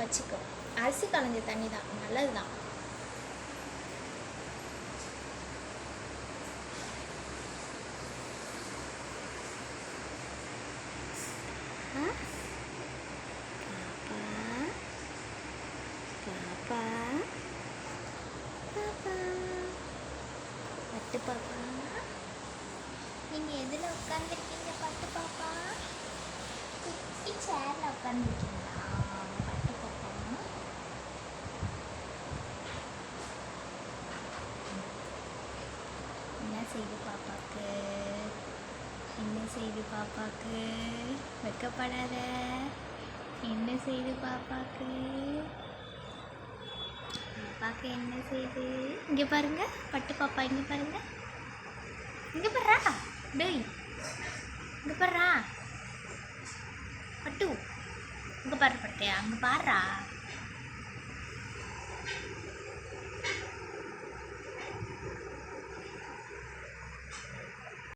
வச்சுக்கோ. அரிசி களைஞ்ச தண்ணி தான், நல்லது தான். பாப்பா பாப்பா பட்டு பாப்பா, நீங்கள் எதில் உட்காந்துருக்கீங்க? பட்டு பாப்பா குட்டி சேரில் உட்காந்துருக்கீங்களா? பட்டு பாப்பா என்ன செய்யுது பாப்பாக்கு? என்ன செய்யுது பாப்பாக்கு? வெட்கப்படாத. என்ன செய்யுது பாப்பாக்கு? பாப்பாக்கு என்ன செய்யுது? இங்கே பாருங்க பட்டு பாப்பா, இங்கே பாருங்க, இங்கே பாருறா. டேய், இங்கே பாருறா பட்டு, இங்கே பாரு பட்டையா, அங்கே பாருறா.